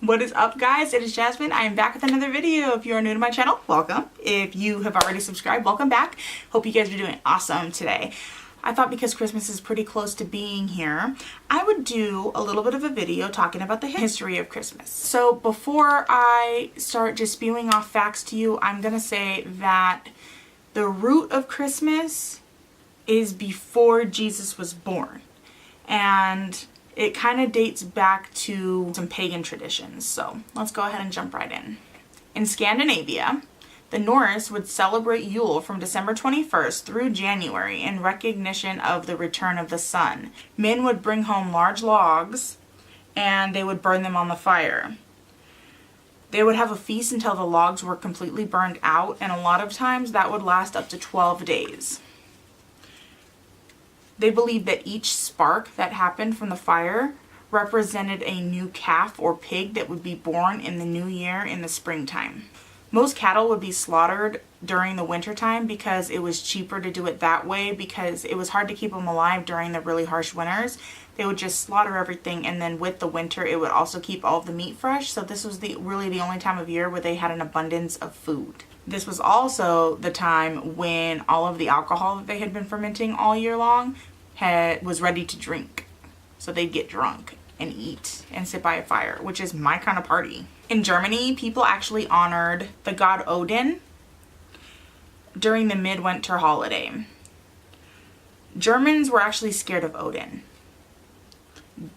What is up, guys? It is Jasmine. I am back with another video. If you are new to my channel, welcome. If you have already subscribed, welcome back. Hope you guys are doing awesome today. I thought because Christmas is pretty close to being here, I would do a little bit of a video talking about the history of Christmas. So before I start just spewing off facts to you, I'm gonna say that the root of Christmas is before Jesus was born. And it kind of dates back to some pagan traditions. So let's go ahead and jump right in. In Scandinavia, the Norse would celebrate Yule from December 21st through January in recognition of the return of the sun. Men would bring home large logs and they would burn them on the fire. They would have a feast until the logs were completely burned out, and a lot of times that would last up to 12 days. They believed that each spark that happened from the fire represented a new calf or pig that would be born in the new year in the springtime. Most cattle would be slaughtered during the wintertime because it was cheaper to do it that way, because it was hard to keep them alive during the really harsh winters. They would just slaughter everything, and then with the winter it would also keep all of the meat fresh. So this was really the only time of year where they had an abundance of food. This was also the time when all of the alcohol that they had been fermenting all year long was ready to drink. So they'd get drunk and eat and sit by a fire, which is my kind of party. In Germany, people actually honored the god Odin during the midwinter holiday. Germans were actually scared of Odin.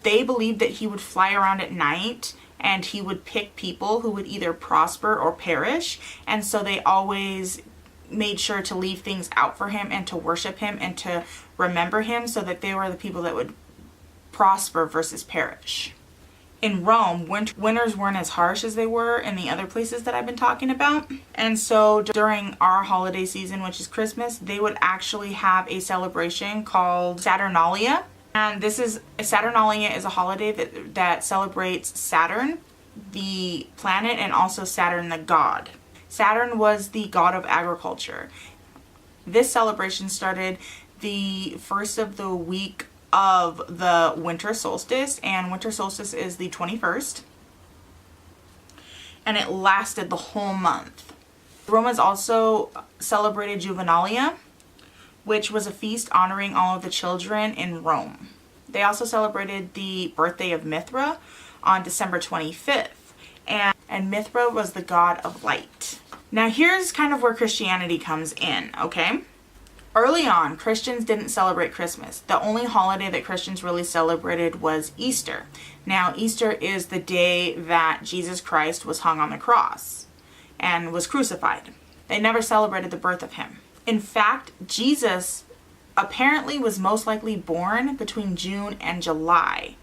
They believed that he would fly around at night and he would pick people who would either prosper or perish, and so they always made sure to leave things out for him and to worship him and to remember him, so that they were the people that would prosper versus perish. In Rome, winters weren't as harsh as they were in the other places that I've been talking about. And so during our holiday season, which is Christmas, they would actually have a celebration called Saturnalia. And Saturnalia is a holiday that celebrates Saturn, the planet, and also Saturn, the god. Saturn was the god of agriculture. This celebration started the first of the week of the winter solstice, and winter solstice is the 21st, and it lasted the whole month. Romans also celebrated Juvenalia, which was a feast honoring all of the children in Rome. They also celebrated the birthday of Mithra on December 25th, and Mithra was the god of light. Now here's kind of where Christianity comes in, okay? Early on, Christians didn't celebrate Christmas. The only holiday that Christians really celebrated was Easter. Now, Easter is the day that Jesus Christ was hung on the cross and was crucified. They never celebrated the birth of him. In fact, Jesus apparently was most likely born between June and July,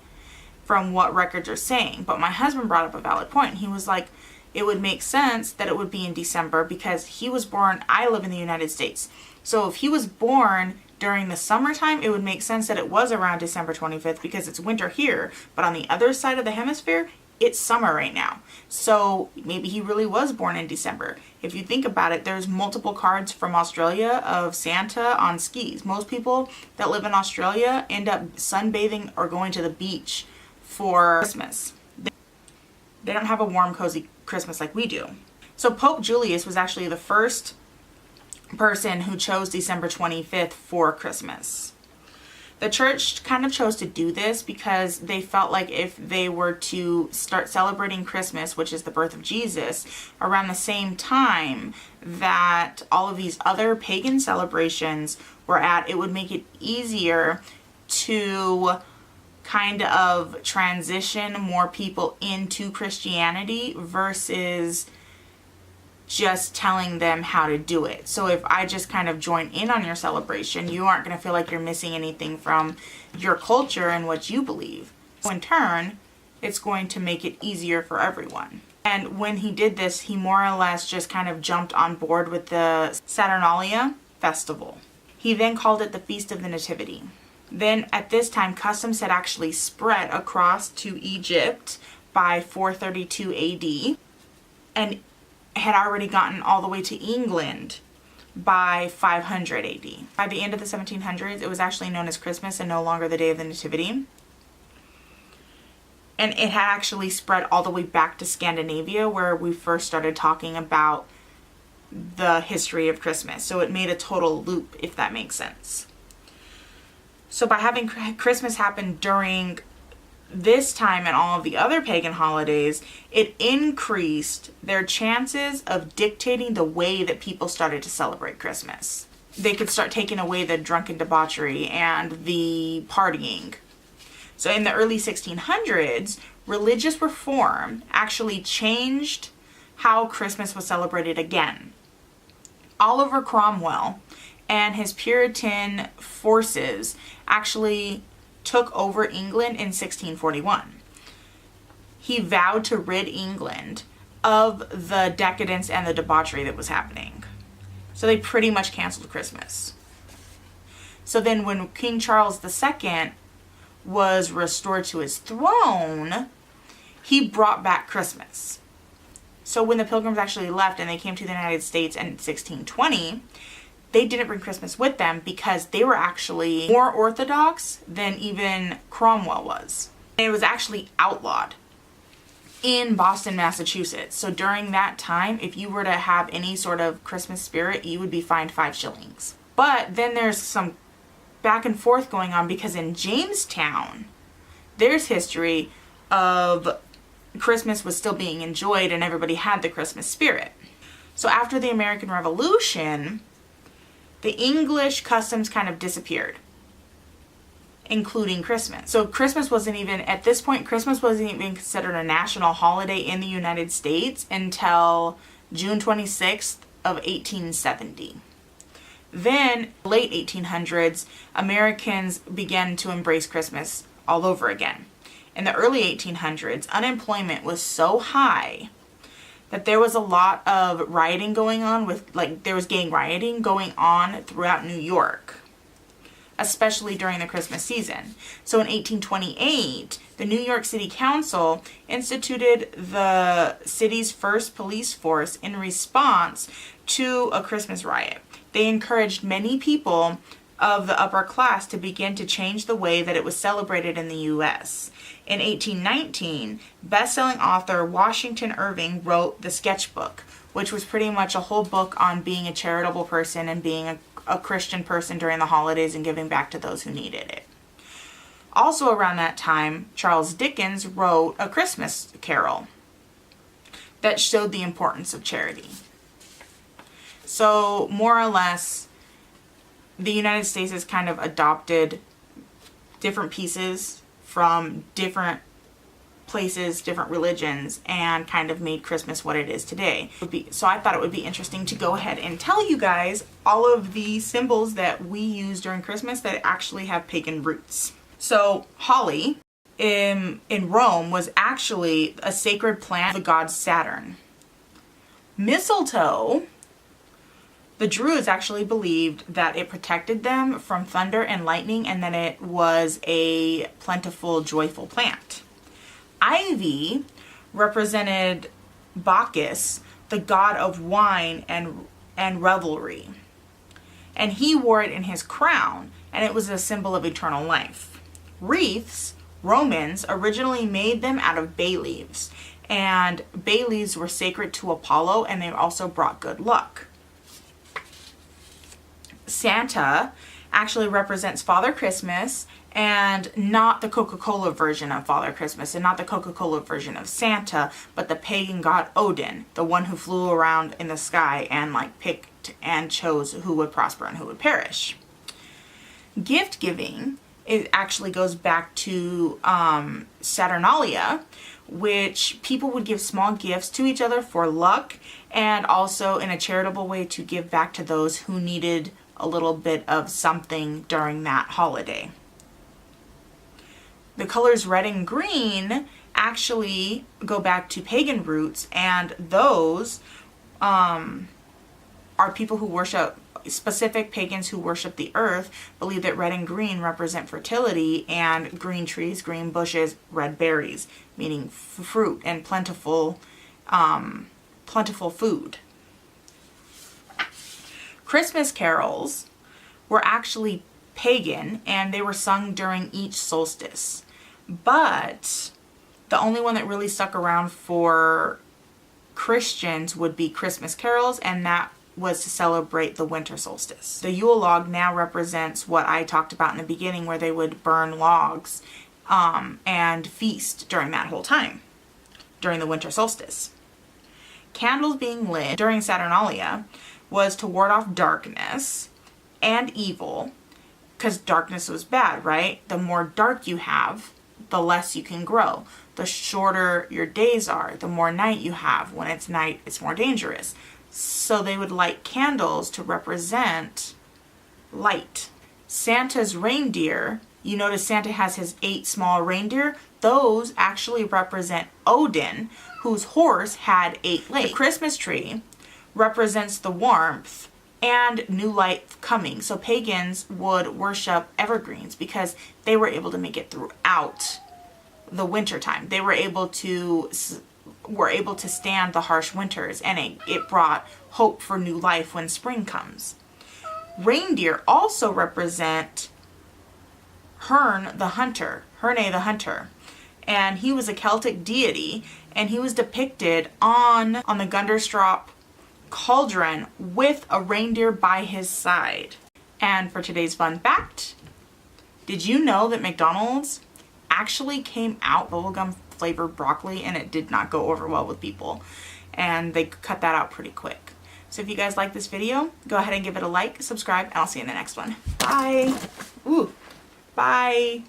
from what records are saying. But my husband brought up a valid point. He was like, it would make sense that it would be in December because he was born, I live in the United States. So if he was born during the summertime, it would make sense that it was around December 25th because it's winter here. But on the other side of the hemisphere, it's summer right now. So maybe he really was born in December. If you think about it, there's multiple cards from Australia of Santa on skis. Most people that live in Australia end up sunbathing or going to the beach for Christmas. They don't have a warm, cozy Christmas like we do. So Pope Julius was actually the first person who chose December 25th for Christmas. The church kind of chose to do this because they felt like if they were to start celebrating Christmas, which is the birth of Jesus, around the same time that all of these other pagan celebrations were at, it would make it easier to kind of transition more people into Christianity versus just telling them how to do it. So if I just kind of join in on your celebration, you aren't going to feel like you're missing anything from your culture and what you believe. So in turn, it's going to make it easier for everyone. And when he did this, he more or less just kind of jumped on board with the Saturnalia festival. He then called it the Feast of the Nativity. Then at this time, customs had actually spread across to Egypt by 432 AD and had already gotten all the way to England by 500 AD. By the end of the 1700s, it was actually known as Christmas and no longer the Day of the Nativity. And it had actually spread all the way back to Scandinavia, where we first started talking about the history of Christmas. So it made a total loop, if that makes sense. So by having Christmas happen during this time and all of the other pagan holidays, it increased their chances of dictating the way that people started to celebrate Christmas. They could start taking away the drunken debauchery and the partying. So in the early 1600s, religious reform actually changed how Christmas was celebrated again. Oliver Cromwell and his Puritan forces actually took over England in 1641. He vowed to rid England of the decadence and the debauchery that was happening. So they pretty much canceled Christmas. So then when King Charles II was restored to his throne, he brought back Christmas. So when the Pilgrims actually left and they came to the United States in 1620, they didn't bring Christmas with them because they were actually more orthodox than even Cromwell was. And it was actually outlawed in Boston, Massachusetts. So during that time, if you were to have any sort of Christmas spirit, you would be fined 5 shillings. But then there's some back and forth going on because in Jamestown, there's history of Christmas was still being enjoyed and everybody had the Christmas spirit. So after the American Revolution, the English customs kind of disappeared, including Christmas. So Christmas wasn't even, at this point, Christmas wasn't even considered a national holiday in the United States until June 26th of 1870. Then, late 1800s, Americans began to embrace Christmas all over again. In the early 1800s, unemployment was so high that there was a lot of rioting going on there was gang rioting going on throughout New York, especially during the Christmas season. So in 1828, the New York City Council instituted the city's first police force in response to a Christmas riot. They encouraged many people of the upper class to begin to change the way that it was celebrated in the U.S. In 1819, best-selling author Washington Irving wrote The Sketchbook, which was pretty much a whole book on being a charitable person and being a Christian person during the holidays and giving back to those who needed it. Also around that time, Charles Dickens wrote A Christmas Carol that showed the importance of charity. So more or less, the United States has kind of adopted different pieces from different places, different religions, and kind of made Christmas what it is today. So I thought it would be interesting to go ahead and tell you guys all of the symbols that we use during Christmas that actually have pagan roots. So holly in Rome was actually a sacred plant of the god Saturn. Mistletoe, the Druids actually believed that it protected them from thunder and lightning and that it was a plentiful, joyful plant. Ivy represented Bacchus, the god of wine and revelry. And he wore it in his crown, and it was a symbol of eternal life. Wreaths, Romans originally made them out of bay leaves, and bay leaves were sacred to Apollo, and they also brought good luck. Santa actually represents Father Christmas, and not the Coca-Cola version of Father Christmas and not the Coca-Cola version of Santa, but the pagan god Odin, the one who flew around in the sky and picked and chose who would prosper and who would perish. Gift giving, it actually goes back to Saturnalia, which people would give small gifts to each other for luck and also in a charitable way to give back to those who needed a little bit of something during that holiday. The colors red and green actually go back to pagan roots, and those are people who worship, specific pagans who worship the earth believe that red and green represent fertility, and green trees, green bushes, red berries, meaning fruit and plentiful food. Christmas carols were actually pagan, and they were sung during each solstice. But The only one that really stuck around for Christians would be Christmas carols, and that was to celebrate the winter solstice. The Yule log now represents what I talked about in the beginning, where they would burn logs and feast during that whole time, during the winter solstice. Candles being lit during Saturnalia was to ward off darkness and evil, because darkness was bad, right? The more dark you have, the less you can grow. The shorter your days are, the more night you have. When it's night, it's more dangerous. So they would light candles to represent light. Santa's reindeer, you notice Santa has his 8 small reindeer. Those actually represent Odin, whose horse had 8 legs. The Christmas tree represents the warmth and new life coming. So pagans would worship evergreens because they were able to make it throughout the winter time. They were able to stand the harsh winters, and it brought hope for new life when spring comes. Reindeer also represent Herne the hunter, and he was a Celtic deity, and he was depicted on the Gunderstrop cauldron with a reindeer by his side. And for today's fun fact, did you know that McDonald's actually came out bubblegum flavored broccoli, and it did not go over well with people, and they cut that out pretty quick. So if you guys like this video, go ahead and give it a like, subscribe, and I'll see you in the next one. Bye. Ooh, bye.